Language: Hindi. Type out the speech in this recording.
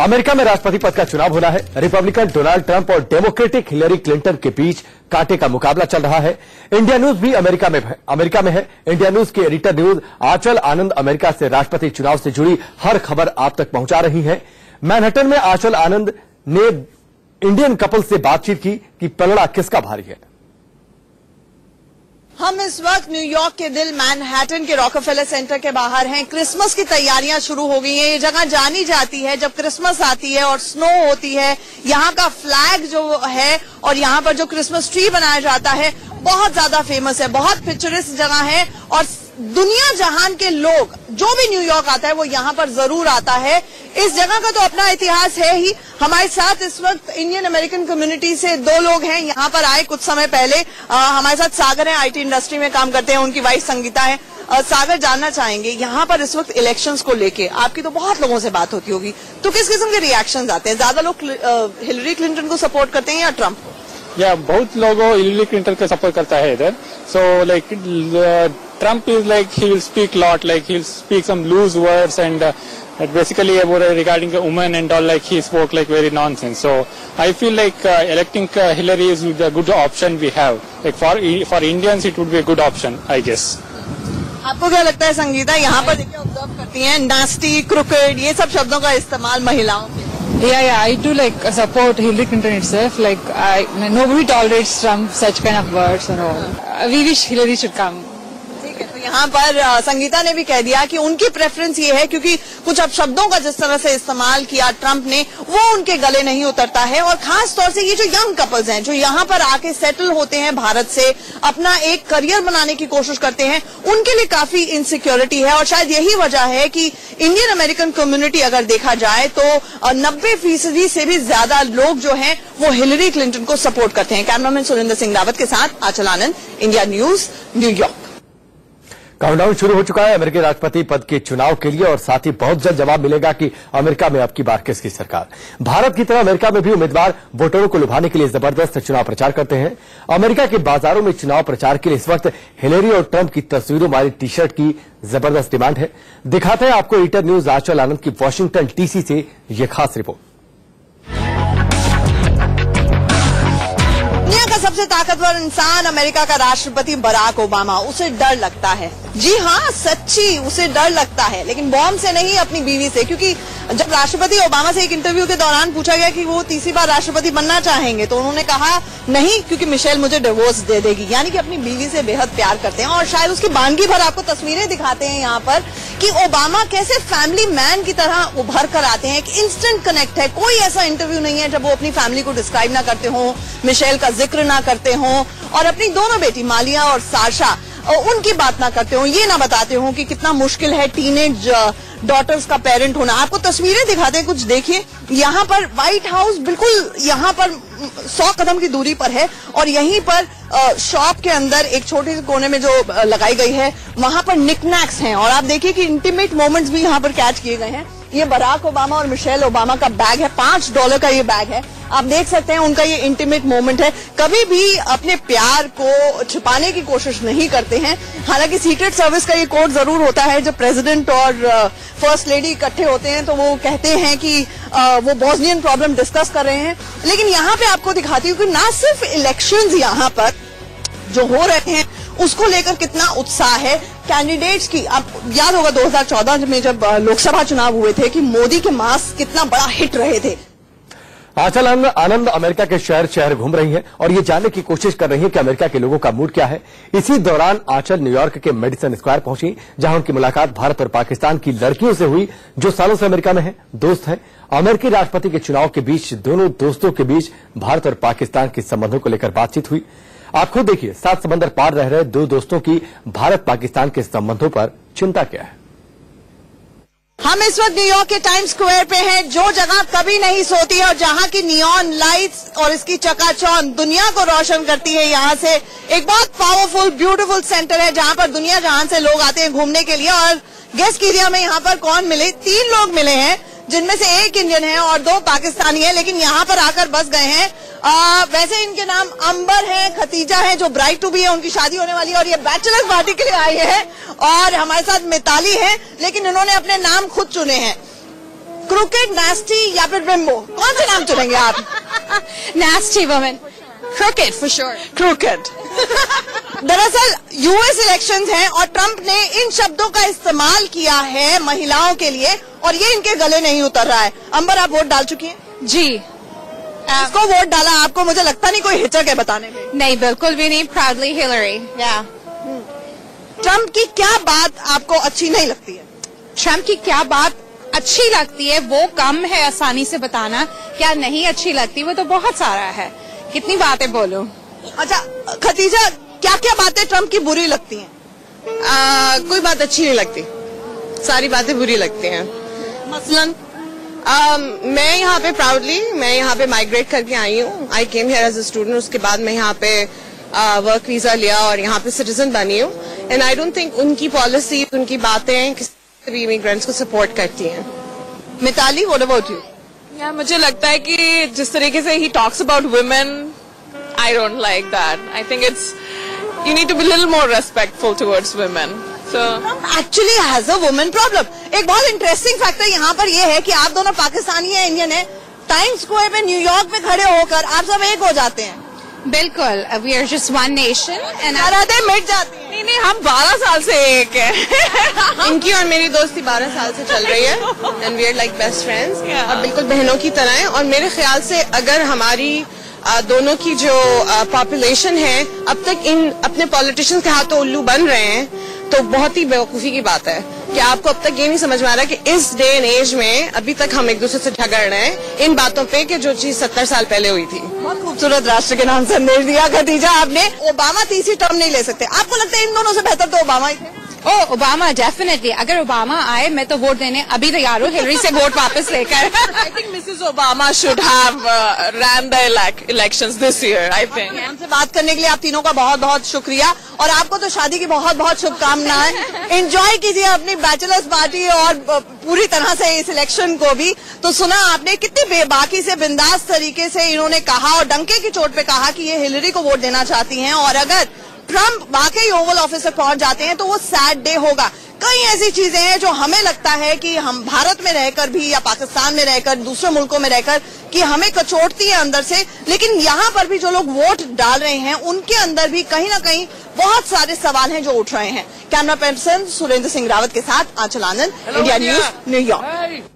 अमेरिका में राष्ट्रपति पद का चुनाव होना है। रिपब्लिकन डोनाल्ड ट्रंप और डेमोक्रेटिक हिलरी क्लिंटन के बीच कांटे का मुकाबला चल रहा है। इंडिया न्यूज भी अमेरिका में है। इंडिया न्यूज के एडिटर न्यूज आंचल आनंद अमेरिका से राष्ट्रपति चुनाव से जुड़ी हर खबर आप तक पहुंचा रही हैं। मैनहट्टन में आंचल आनंद ने इंडियन कपल से बातचीत की कि पलड़ा किसका भारी है। हम इस वक्त न्यूयॉर्क के दिल मैनहट्टन के रॉकफेलर सेंटर के बाहर हैं। क्रिसमस की तैयारियां शुरू हो गई हैं। ये जगह जानी जाती है जब क्रिसमस आती है और स्नो होती है। यहाँ का फ्लैग जो है और यहाँ पर जो क्रिसमस ट्री बनाया जाता है बहुत ज्यादा फेमस है, बहुत पिक्चरस्क जगह है और दुनिया जहान के लोग जो भी न्यूयॉर्क आता है वो यहाँ पर जरूर आता है। इस जगह का तो अपना इतिहास है ही। हमारे साथ इस वक्त इंडियन अमेरिकन कम्युनिटी से दो लोग हैं, यहाँ पर आए कुछ समय पहले। हमारे साथ सागर हैं, आईटी इंडस्ट्री में काम करते हैं, उनकी वाइफ संगीता है। सागर, जानना चाहेंगे यहाँ पर इस वक्त इलेक्शंस को लेके आपकी तो बहुत लोगों से बात होती होगी, तो किस किस्म के रिएक्शंस आते हैं? ज्यादा लोग हिलरी क्लिंटन को सपोर्ट करते हैं या ट्रंप को? या बहुत लोग हिलरी क्लिंटन को सपोर्ट करता है इधर। So like Trump is like he will speak lot, like he'll speak some loose words and basically about regarding the women and all, like he spoke like very nonsense. So I feel like electing Hillary is the good option we have. Like for Indians it would be a good option, I guess. आपको क्या लगता है संगीता? यहाँ पर देखिए ऑब्जर्व करती हैं नास्टी, क्रुकेड, ये सब शब्दों का इस्तेमाल महिलाओं के। Yeah, I do like support Hillary Clinton itself. Like nobody tolerates Trump such kind of words and all. We wish Hillary should come. यहाँ पर संगीता ने भी कह दिया कि उनकी प्रेफरेंस ये है क्योंकि कुछ अब शब्दों का जिस तरह से इस्तेमाल किया ट्रंप ने वो उनके गले नहीं उतरता है। और खास तौर से ये जो यंग कपल्स हैं जो यहाँ पर आके सेटल होते हैं भारत से, अपना एक करियर बनाने की कोशिश करते हैं, उनके लिए काफी इनसिक्योरिटी है। और शायद यही वजह है कि इंडियन अमेरिकन कम्युनिटी अगर देखा जाए तो 90% से भी ज्यादा लोग जो हैं वो हिलरी क्लिंटन को सपोर्ट करते हैं। कैमरामैन सुरेंद्र सिंह रावत के साथ आंचल आनंद, इंडिया न्यूज, न्यूयॉर्क। काउंटडाउन शुरू हो चुका है अमेरिकी राष्ट्रपति पद के चुनाव के लिए और साथ ही बहुत जल्द जवाब मिलेगा कि अमेरिका में अब की बार किसकी सरकार। भारत की तरह अमेरिका में भी उम्मीदवार वोटरों को लुभाने के लिए जबरदस्त चुनाव प्रचार करते हैं। अमेरिका के बाजारों में चुनाव प्रचार के लिए इस वक्त हिलरी और ट्रंप की तस्वीरों वाली टी शर्ट की जबरदस्त डिमांड है। दिखाते हैं आपको एडिटर न्यूज आंचल आनंद की वॉशिंगटन डीसी से यह खास रिपोर्ट। सबसे ताकतवर इंसान अमेरिका का राष्ट्रपति बराक ओबामा, उसे डर लगता है। जी हाँ, सच्ची उसे डर लगता है, लेकिन बॉम्ब से नहीं, अपनी बीवी से। क्योंकि जब राष्ट्रपति ओबामा से एक इंटरव्यू के दौरान पूछा गया कि वो तीसरी बार राष्ट्रपति बनना चाहेंगे तो उन्होंने कहा नहीं, क्योंकि मिशेल मुझे डिवोर्स दे देगी। यानी कि अपनी बीवी से बेहद प्यार करते हैं। और शायद उसकी बानगी भर आपको तस्वीरें दिखाते हैं यहाँ पर कि ओबामा कैसे फैमिली मैन की तरह उभर कर आते हैं। एक इंस्टेंट कनेक्ट है। कोई ऐसा इंटरव्यू नहीं है जब वो अपनी फैमिली को डिस्क्राइब ना करते हो, मिशेल का जिक्र ना करते हो और अपनी दोनों बेटी मालिया और साशा उनकी बात ना करते हो, ये ना बताते हो कि कितना मुश्किल है टीनेज डॉटर्स का पेरेंट होना। आपको तस्वीरें दिखाते हैं, कुछ देखिए। यहाँ पर व्हाइट हाउस बिल्कुल यहाँ पर 100 कदम की दूरी पर है और यहीं पर शॉप के अंदर एक छोटे से कोने में जो लगाई गई है वहां पर निकनैक्स हैं। और आप देखिए कि इंटीमेट मोमेंट्स भी यहाँ पर कैच किए गए हैं। ये बराक ओबामा और मिशेल ओबामा का बैग है, $5 का ये बैग है। आप देख सकते हैं उनका ये इंटीमेट मोमेंट है। कभी भी अपने प्यार को छिपाने की कोशिश नहीं करते हैं। हालांकि सीक्रेट सर्विस का ये कोड जरूर होता है। जब प्रेसिडेंट और फर्स्ट लेडी इकट्ठे होते हैं तो वो कहते हैं कि वो बॉस्नियन प्रॉब्लम डिस्कस कर रहे हैं। लेकिन यहाँ पे आपको दिखाती हूँ कि ना सिर्फ इलेक्शंस यहाँ पर जो हो रहे हैं उसको लेकर कितना उत्साह है कैंडिडेट्स की। आप याद होगा 2014 में जब लोकसभा चुनाव हुए थे कि मोदी के मास्क कितना बड़ा हिट रहे थे। आंचल आनंद अमेरिका के शहर शहर घूम रही हैं और ये जानने की कोशिश कर रही है कि अमेरिका के लोगों का मूड क्या है। इसी दौरान आंचल न्यूयॉर्क के मेडिसन स्क्वायर पहुंची जहां उनकी मुलाकात भारत और पाकिस्तान की लड़कियों से हुई जो सालों से अमेरिका में है, दोस्त हैं। अमेरिकी राष्ट्रपति के चुनाव के बीच दोनों दोस्तों के बीच भारत और पाकिस्तान के संबंधों को लेकर बातचीत हुई। आप खुद देखिए, 7 समंदर पार रह रहे दो दोस्तों की भारत पाकिस्तान के संबंधों पर चिंता क्या है। हम इस वक्त न्यूयॉर्क के टाइम्स स्क्वायर पे हैं, जो जगह कभी नहीं सोती है और जहां की नियॉन लाइट्स और इसकी चकाचौंध दुनिया को रोशन करती है। यहाँ से एक बहुत पावरफुल ब्यूटीफुल सेंटर है जहां पर दुनिया जहां से लोग आते हैं घूमने के लिए। और गेस्ट कीजिए हमें यहाँ पर कौन मिले? 3 लोग मिले हैं जिनमें से एक इंडियन है और 2 पाकिस्तानी है, लेकिन यहाँ पर आकर बस गए हैं। वैसे इनके नाम अंबर है, खतीजा है जो ब्राइड टू बी है, उनकी शादी होने वाली है और ये बैचलर पार्टी के लिए आई है। और हमारे साथ मिताली है, लेकिन इन्होंने अपने नाम खुद चुने हैं। क्रूकेड, नास्टी या फिर बिम्बो, कौन से नाम चुनेंगे आप? Nasty woman. Crooked for sure. Crooked. दरअसल यूएस इलेक्शंस हैं और ट्रंप ने इन शब्दों का इस्तेमाल किया है महिलाओं के लिए और ये इनके गले नहीं उतर रहा है। अंबर, आप वोट डाल चुकी हैं? जी। इसको वोट डाला आपको? मुझे लगता नहीं कोई हिचक है बताने में। नहीं, बिल्कुल भी नहीं। Proudly Hillary. Yeah. ट्रंप की क्या बात आपको अच्छी नहीं लगती है? ट्रम्प की क्या बात अच्छी लगती है वो कम है आसानी से बताना। क्या नहीं अच्छी लगती वो तो बहुत सारा है। कितनी बातें बोलूं? अच्छा खतीजा, क्या क्या बातें ट्रंप की बुरी लगती हैं? कोई बात अच्छी नहीं लगती, सारी बातें बुरी लगती हैं। मसलन मैं यहाँ पे मैं यहाँ पे माइग्रेट करके आई हूँ। I came here as a student, उसके बाद मैं यहाँ पे वर्क वीजा लिया और यहाँ पे सिटीजन बनी हूँ। एंड आई डोंट थिंक उनकी पॉलिसी, उनकी बातें किसी भी इमिग्रेंट्स को सपोर्ट करती हैं। Mitali, what about you? या मुझे लगता है कि जिस तरीके से he talks about women, I don't like that. I think it's you need to be a little more respectful towards women. So actually has a woman problem. एक बहुत इंटरेस्टिंग फैक्टर यहाँ पर ये है कि आप दोनों पाकिस्तानी है, इंडियन है। टाइम्स स्क्वायर पे न्यूयॉर्क में खड़े होकर आप सब एक हो जाते हैं। बिल्कुल, we are just one nation and सरहदें मिट जाती हैं। नहीं, हम 12 साल से एक है। इनकी और मेरी दोस्ती 12 साल से चल रही है and we are like best friends और बिल्कुल बहनों की तरह है। और मेरे ख्याल से अगर हमारी दोनों की जो पॉपुलेशन है अब तक इन अपने पॉलिटिशियंस के हाथों उल्लू बन रहे हैं तो बहुत ही बेवकूफी की बात है कि आपको अब तक ये नहीं समझ में आ रहा कि इस डे एंड एज में अभी तक हम एक दूसरे से झगड़ रहे हैं इन बातों पे कि जो चीज 70 साल पहले हुई थी। बहुत खूबसूरत राष्ट्र के नाम संदेश दिया खतीजा आपने। ओबामा तीसरी टर्म नहीं ले सकते, आपको लगता है इन दोनों से बेहतर तो ओबामा ही थे? Obama definitely. अगर ओबामा आए मैं तो वोट देने अभी तैयार हूँ, हिलरी से वोट वापस लेकर। I think Mrs Obama should have run the elections this year. I think हमसे बात करने के लिए आप तीनों का बहुत बहुत शुक्रिया और आपको तो शादी की बहुत बहुत शुभकामनाएं। एंजॉय कीजिए अपनी बैचलर्स पार्टी और पूरी तरह से इस इलेक्शन को भी। तो सुना आपने कितनी बेबाकी से बिंदास तरीके से इन्होंने कहा और डंके की चोट पे कहा कि ये हिलरी को वोट देना चाहती हैं और अगर ट्रंप वाकई ओवल ऑफिस तक पहुंच जाते हैं तो वो सैड डे होगा। कई ऐसी चीजें हैं जो हमें लगता है कि हम भारत में रहकर भी या पाकिस्तान में रहकर दूसरे मुल्कों में रहकर कि हमें कचोटती है अंदर से, लेकिन यहाँ पर भी जो लोग वोट डाल रहे हैं उनके अंदर भी कहीं ना कहीं बहुत सारे सवाल हैं जो उठ रहे हैं। कैमरा पर्सन सुरेंद्र सिंह रावत के साथ आंचल आनंद, इंडिया न्यूज, न्यूयॉर्क।